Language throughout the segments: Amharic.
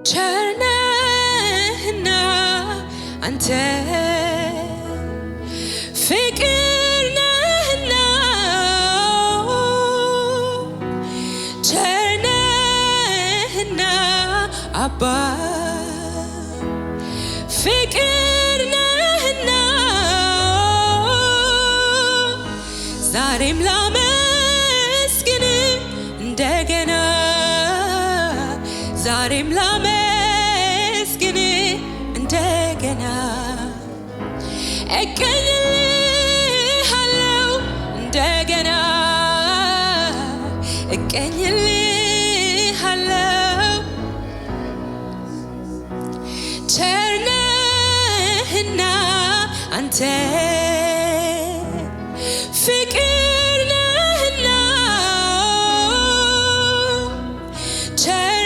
ቸርነህና አንተ ፍቅር ነህና ቸርነህና አባ ፍቅር ነህና ዛሬም ላመስግን እንደገና ዛሬም ላመስግን እንደገና እቀኝልሃለሁ እንደገና እቀኝልሃለሁ ቸርነህና አንተ ፍቅር ነህና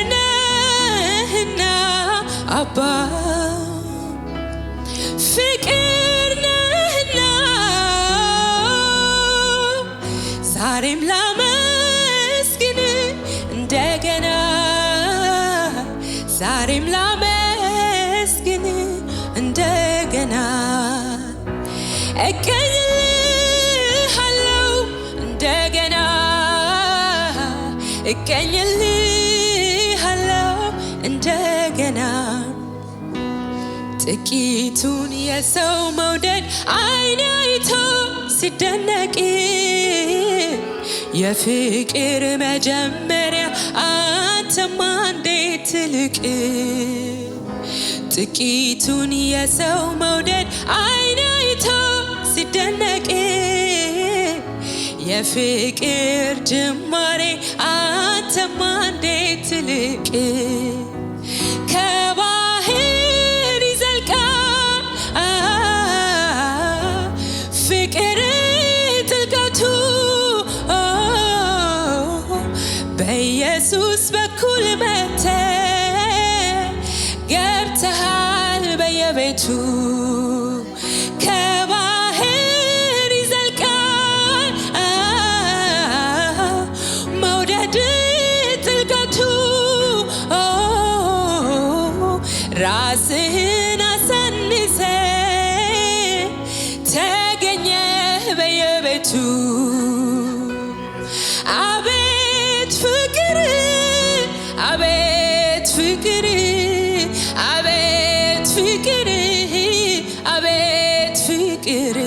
ቸርነህና አባ ፍቅር ነህና ዛሬም ላመስግን እንደገና ዛሬም ላመስግን እንደገና እቀኝልሃለሁ እንደገና እቀኝልሃለሁ እንደገና ጥቂቱን የሰው መውደድ ዓይን አይቶ ሲደነቅ የፍቅር መጀመሪያ አንተማ እንዴት ትልቅ ጥቂቱን የሰው መውደድ ዓይን አይቶ ሲደነቅ የፍቅር ጅማሬ አንተማ እንዴት ትልቅ ከባህር ይዘልቃል ፍቅር ጥልቀቱ በኢየሱስ በኩል መጥተህ ገብተሃል በየቤቱ ከባህር ይዘልቃል መውደድ ጥልቀቱ ራስህን አሳንሰ ተገኘህ በየቤቱ አቤት ፍቅር አቤት ፍቅር አቤት ፍቅር አቤት ፍቅር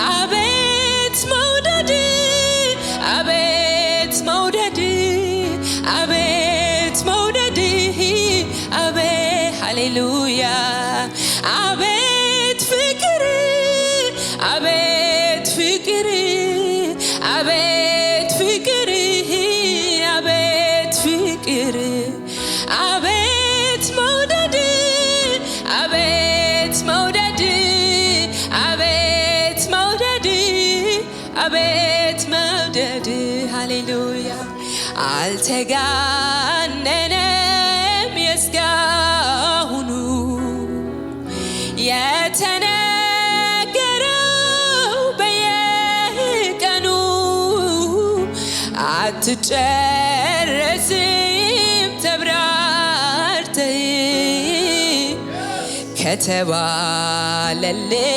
አቤት መውደድ አቤት መውደድ አቤት መውደድ አቤት ሃሌሉያ አቤት ፍቅር አቤት ፍቅር አቤት ፍቅር አቤት ፍቅር አቤት መውደድ አቤት መውደድ አቤት መውደድ አቤት መውደድ ሃሌሉያ አልተጋነነም የእስካሁኑ የተነገረው በየቀኑ አትጨረስም ተብራርተህ ከተባለልህ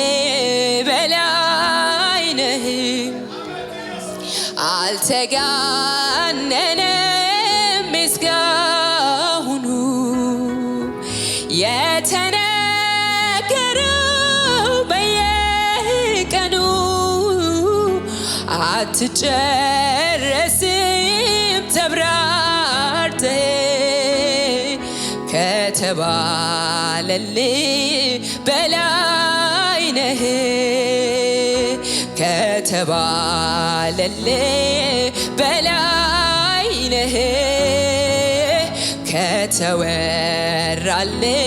በላይ ነህ አልተጋነነም እስካሁኑ የተነገረው በየቀኑ አትጨረስም ተብራርተህ ከተባለልህ በላይ ነህ ከተባለልህ በላይ ነህ ከተወራልህ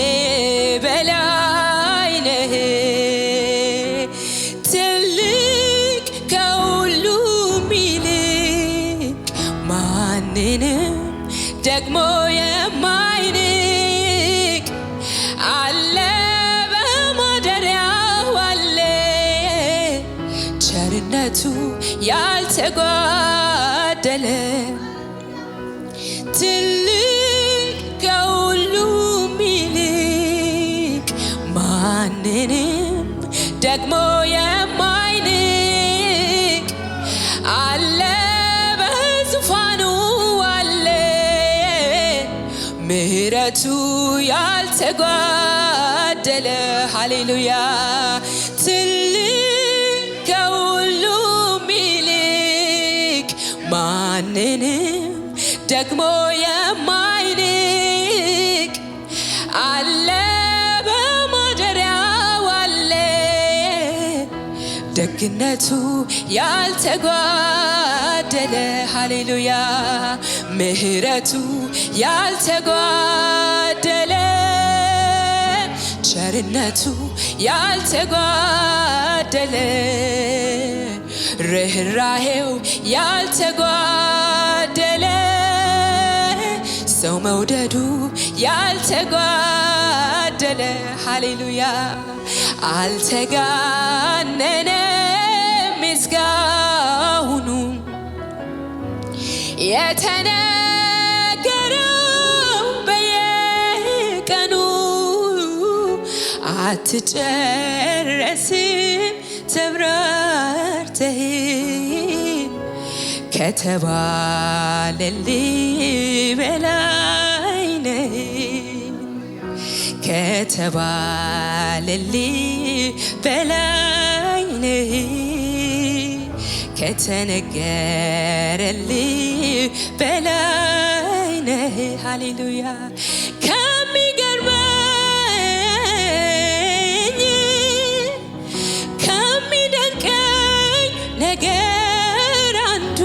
በላይ ነህ ትልቅ ከሁሉም ይልቅ ማንንም ደግሞ የማይንቅ አለ በማደሪያው አለ ቸርነቱ ያልተጓደለ ትልቅ ከሁሉ ምህረቱ ያልተጓደለ ሃሌሉያ ትልቅ ከሁሉም ይልቅ ማንንም ደግሞ የማይንቅ አለ በማደሪያው አለ ደግነቱ ያልተጓደለ ሃሌሉያ ምህረቱ ያልተጓደለ ቸርነቱ ያልተጓደለ ርህራሄው ያልተጓደለ ሰው መውደዱ ያልተጓደለ ሃሌሉያ አልተጋነነም እስካሁኑ የተነገረው በየቀኑ አትጨረስም ተብራርተህ ከተባለልህ በላይ ነህ ከተባለልህ በላይ ነህ ከተነገረልህ በላይ ነህ ሃሌሉያ ከሚገርመኝ ከሚደንቀኝ ነገር አንዱ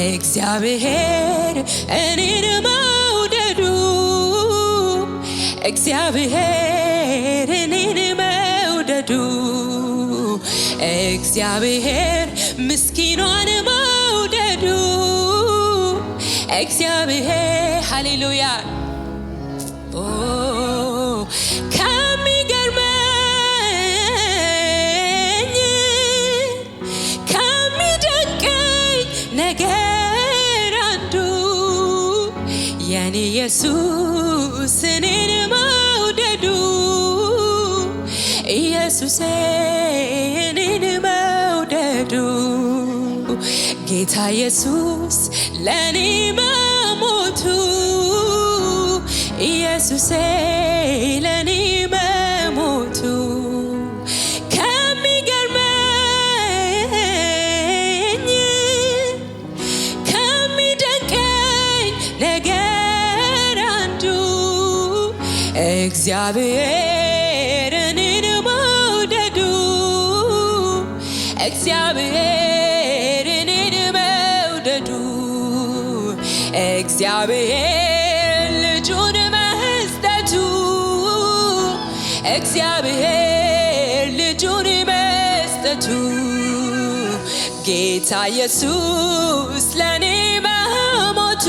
እግዚአብሔር እኔን መውደዱ እግዚአብሔር እኔን መውደዱ እግዚአብሔር ምስኪኗን መውደዱ እግዚአብሔር ሃሌሉያ ከሚገርመኝ ከሚደንቀኝ ነገር አንዱ የኔ ኢየሱስ እኔን መውደዱ ኢየሱስ እኔን መውደዱ ጌታ ኢየሱስ ለኔ መሞቱ ኢየሱስ ለኔ መሞቱ ከሚገርመኝ ከሚደንቀኝ ነገር አንዱ እግዚአብሔር እኔን መውደዱ እግዚአብሔር እኔን መውደዱ እግዚአብሔር ልጁን መስጠቱ እግዚአብሔር ልጁን መስጠቱ ጌታ ኢየሱስ ለኔ መሞቱ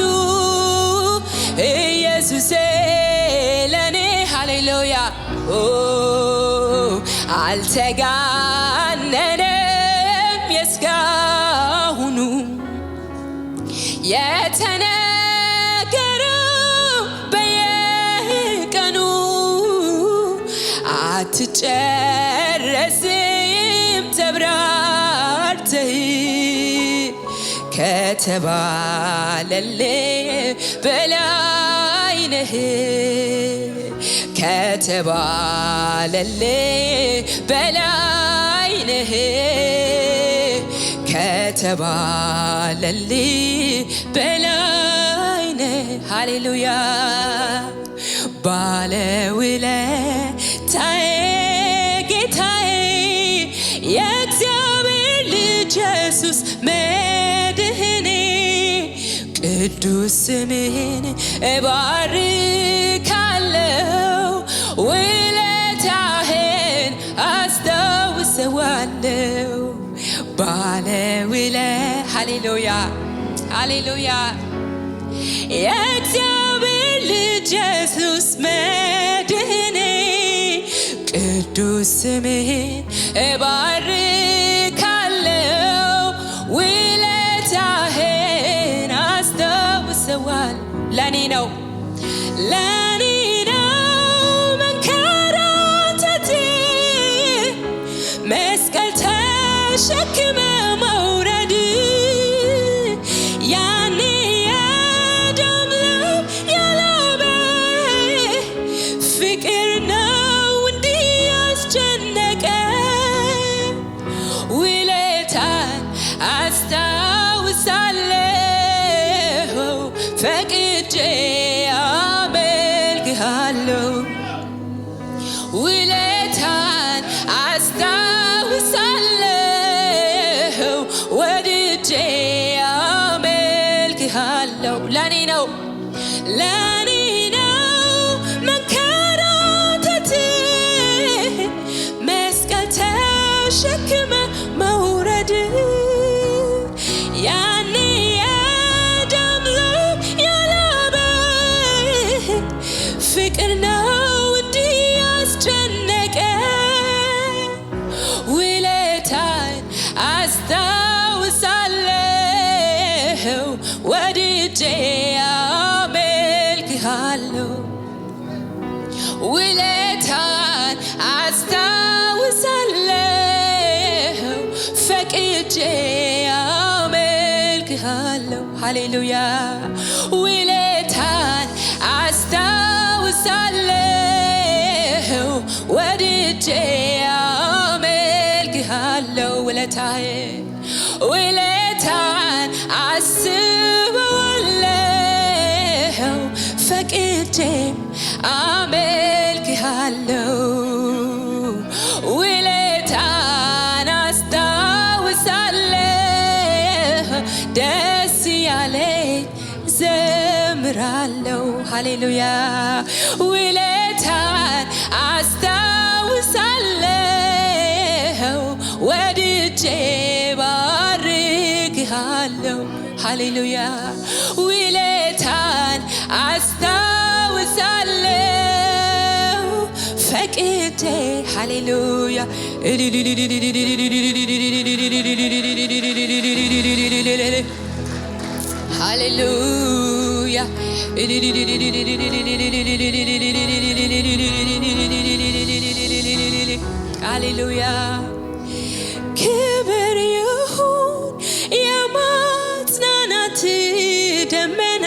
ኢየሱስ ለኔ ሃሌሉያ አልተጋነነም የእስካሁኑ የተነገረው በየቀኑ አትጨረስም ተብራርተህ ከተባለልህ በላይ ነህ ከተባለልህ በላይ ነህ ከተባለልህ በላይ ነህ ሃሌሉያ ባለውለታዬ ጌታዬ የእግዚአብሔር ልጅ ኢየሱስ መድህኔ ቅዱስ ስምህን እባርካለሁ ውለታህን አስታውሰዋለሁ ሃሌሉያ ሃሌሉያ የእግዚአብሔር ልጅ ኢየሱስ መድህኔ ቅዱስ ስምህን እባርካለሁ ውለታህን አስታውሰዋለሁ ለኔ ነው መንከራተቴ መስቀል ተሸክመ መውረድ ያኔ የደም ልብ ያላበ ፈቅጄ አመልክሃለሁ ውለታን አስታውሳለሁ ወድጄ አመልክሃለሁ ለኔ ነው መንከራተት መስቀል ተሸክመ መውረድ ያኔ የደም ልብ ያላበህ ፍቅር ነው እንዲህ ያስጨነቀ ውለታን አስታውሳለሁ ወድጄ አመልክሃለሁ ውለታን አስታውሳለሁ ፈቅጄ አመልክሃለሁ ሃሌሉያ ውለታን አስታውሳለሁ ወድጄ አመልክሃለሁ ውለታን አስበዋለሁ ፈቅጄ አመልክሃለሁ ውለታን አስታውሳለሁ ደስ ያለኝ ዘምራለሁ ሃሌሉያ ውለታን አስታውሳለሁ ወድጄ ባርክሃለሁ ሃሌሉያ ውለታን አስታውሳለሁ ፈቅጄ ሃሌሉያ ሃሌሉያ ሃሌሉያ ክብር ይሁን የማጽናናት ደመና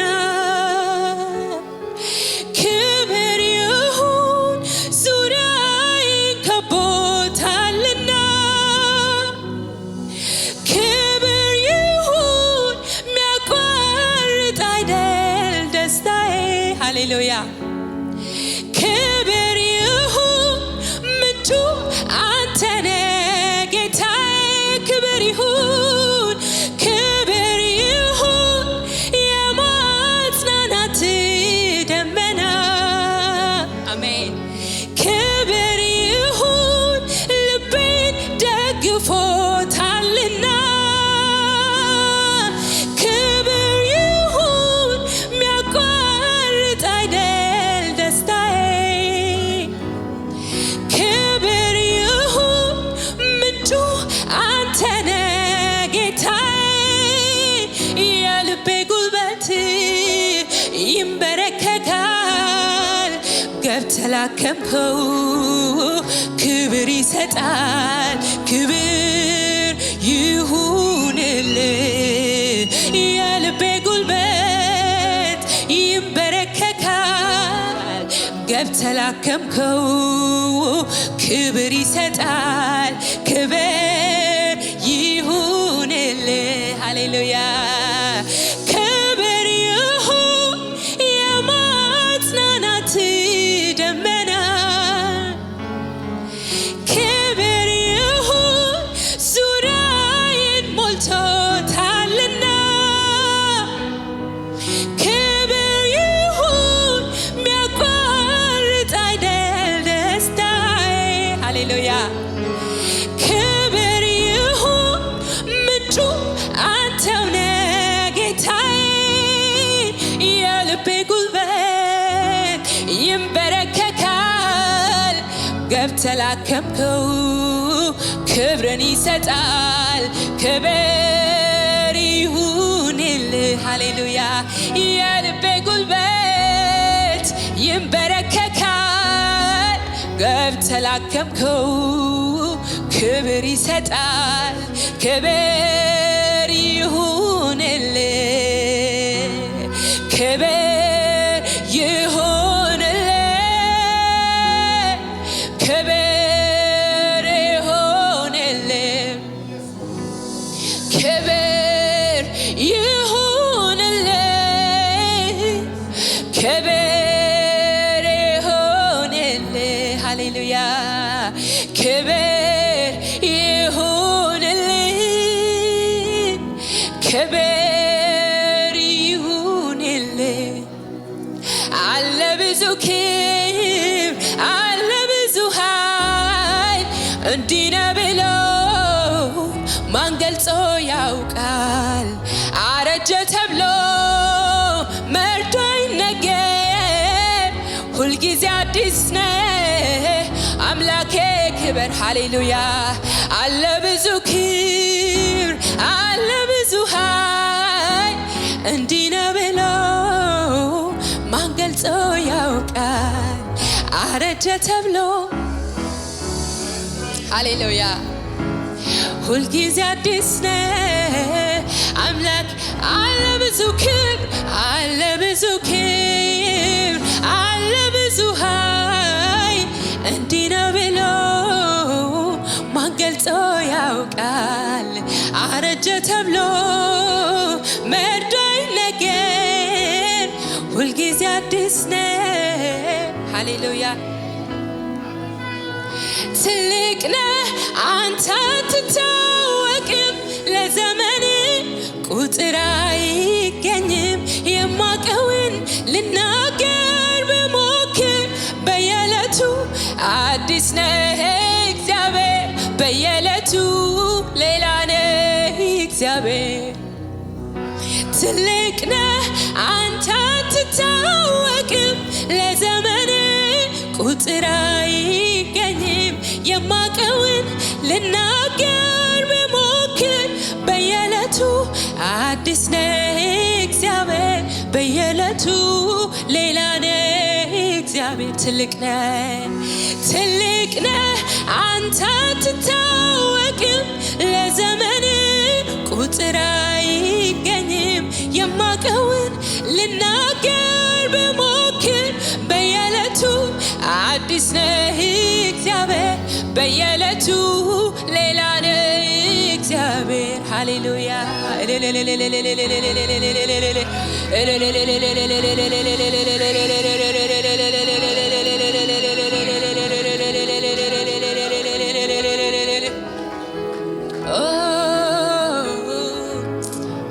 ክብር ይሁን ዙሪያዬን ከቦታልና ክብር ይሁን ሚያቋርጥ አይደል ደስታዬ ሃሌሉያ ክብር ይሁን ምንጩ አንተነ ጌታዬ ክብር ይሁን የማጽናናት ደመና አሜን ክብር ይሁን ልቤን ደግፎታልና ክብር ይሁን ሚያቋርጥ አይደል ደስታዬ ክብር ይሁን ምንጩ አንተነ ጌታዬ የልቤ ጉልበት ይንበረከካል ገብተህ ላከምከው ክብር ይሰጣል ክብር ይሁንልህ የልቤ ጉልበት ይንበረከካል ገብተህ ላከምከው ክብር ይሰጣል ክብር ይሁንልህ ሃሌሉያ ክብር ይሁን የማጽናናት ደመና ክብር ይሁን ዙሪያዬን ሞልቶታልና ክብር ይሁን ሚያቋርጥ አይደል ደስታዬ ሃሌሉያ ክብር ይሁን ምንጩ አንተው ነህ ጌታዬ የልቤ ጉልበት ይንበረከካል ገብተህ ላከምከው ክብርን ይሰጣል ክብር ይሁንልህ ሃሌሉያ የልቤ ጉልበት ይንበረከካል ገብተህ ላከምከው ክብር ይሰጣል ክብር ይሁንልህ ክብር ይሁንልህ ክብር ይሁንልህ ክብር ይሁንልህ ክብር ይሁንልህ። አለ ብዙ ክብር አለ ብዙ ኃይል እንዲህ ነው ብሎ ማን ገልጾ ያውቃል? አረጀ ተብሎ መርዶ አይነገር፣ ሁልጊዜ አዲስ ነህ አምላኬ ክብር። ሃሌሉያ አለ ብዙ ክብር አለ ብዙ ኃይል እንዲህ ነው ብሎ ማን ገልጾ ያውቃል? አረጀ ተብሎ ሃሌሉያ ሁልጊዜ አዲስ ነህ አምላክ። አለ ብዙ ክብር አለ ብዙ ክብር አለ ብዙ ኃይል እንዲህ ነው ብሎ ማን ገልጾ ያውቃል? አረጀ ተብሎ መርዶ አይነገር፣ ሁልጊዜ አዲስ ነህ። ሃሌሉያ ትልቅ ነህ አንተ አትታወቅም፣ ለዘመን ቁጥር አይገኝም። የማቀውን ልናገር ብሞክር በየዕለቱ አዲስ ነህ እግዚአብሔር፣ በየዕለቱ ሌላ ነህ እግዚአብሔር። ትልቅ ነህ አንተ አትታወቅም፣ ለዘመን ቁጥር አይገኝም። የማቀውን ልናገር ብሞክር በየዕለቱ አዲስ ነህ እግዚአብሔር፣ በየዕለቱ ሌላ ነህ እግዚአብሔር። ትልቅ ነህ አንተ አትታወቅም፣ ለዘመን ቁጥር አይገኝም። የማቀውን ልናገር ብሞክር በየዕለቱ አዲስ ነህ እግዚአብሔር፣ በየዕለቱ ሌላ ነህ እግዚአብሔር። ሃሌሉያ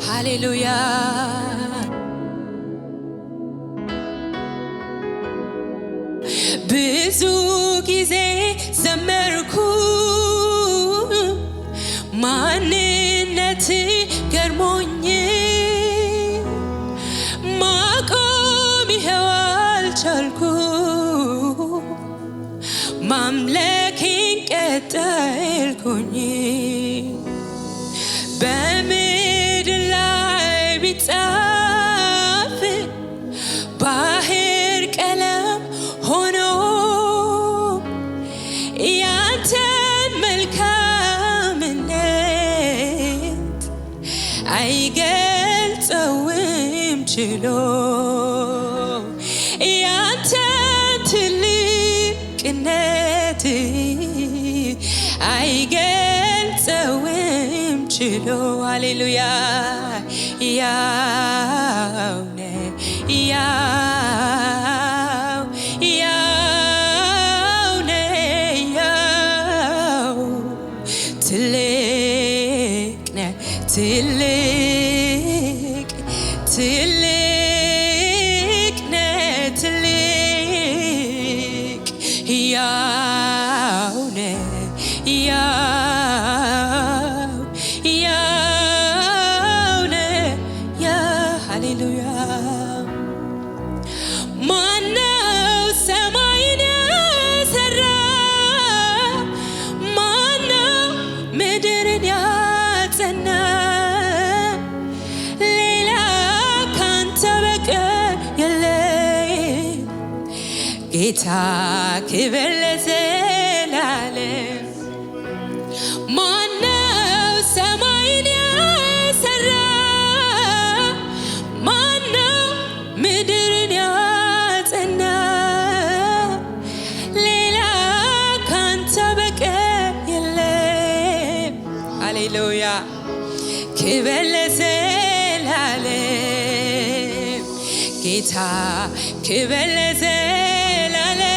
ሃሌሉያ ብዙ ጊዜ ዘመርኩ ማንነት ገርሞኝ፣ ማቆም ይኸው አልቻልኩ፣ ማምለኬን ቀጠልኩኝ። በምድር ላይ ቢጻፍ ባህር ቀለም ሆኖ ያንተን መልካምነት አይገልጸውም ችሎ፣ ያንተን ትልቅነት አይገልጸውም ችሎ። ሃሌሉያ ያው ነህ ትልቅ ነህ ትልቅ ትልቅ ያው ነህ ሃሌሉያ ማነው ሰማይን የሰራ? ማነው ምድርን ያጸና? ሌላ ካንተ በቀር የለም። ጌታ ክብር ለዘላለም። ማነው ሰማይን የሰራ? ማነው ምድርን ያጸና? ሌላ ካንተ በቀር የለም። ሃሌሉያ ክብር ለዘላለም። ጌታ ክብር ለዘላለም።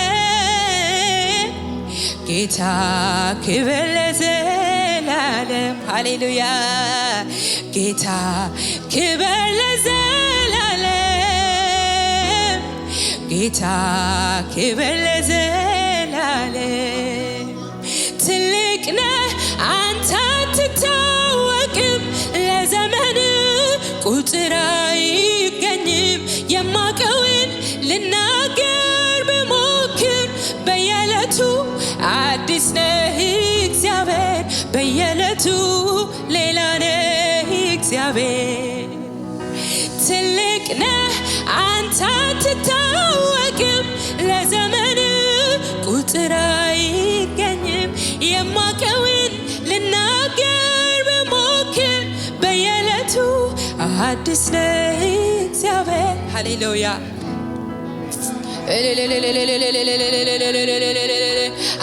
ጌታ ክብር ለዘላለም። ለዘላለም ሃሌሉያ ጌታ ክብር ለዘላለም ጌታ ክብር ለዘላለም ትልቅ ነህ አንተ አትታወቅም ለዘመን ቁጥር አይገኝም የማቀውን ልናገር ብሞክር በየዕለቱ አዲስ ነህ እግዚአብሔር በየዕለቱ ሌላ ነህ እግዚአብሔር ትልቅ ነህ አንተ አትታወቅም ለዘመን ቁጥር አይገኝም የማቀውን ልናገር ብሞክር በየዕለቱ አዲስ ነህ እግዚአብሔር ሃሌሉያ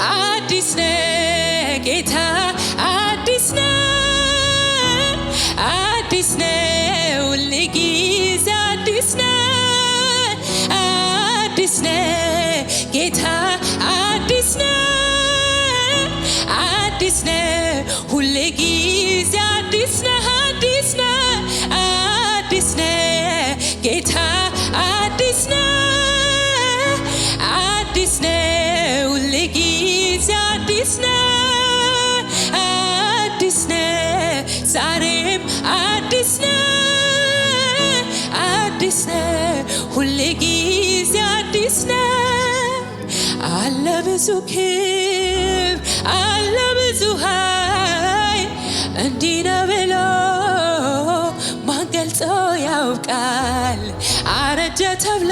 አዲስ ነህ ጌታ አዲስ ነህ ሁልጊዜ አዲስ ነህ ጌታ አዲስ ነህ ሁልጊዜ አዲስ ነህ ጌታ አዲስ ነህ ሁልጊዜ አዲስ ነህ ዛሬም አዲስ ነህ ሁልጊዜ አዲስ ነህ አለ ብዙ ክብር አለ ብዙ ኃይል እንዲህ ነው ብሎ ማን ገልጾ ያውቃል አረጀ ተብሎ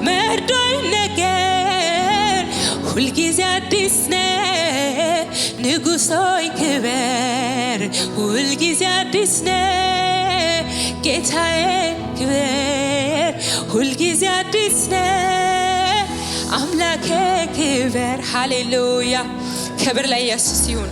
መርዶ ይነገር ሁልጊዜ አዲስ ነህ ንጉሥ ሆይ ክበር ሁልጊዜ አዲስ ነህ ጌታዬ ክበር ሁልጊዜ አዲስ ነህ አምላኬ ክበር ሃሌሉያ ክብር ለኢየሱስ ይሁን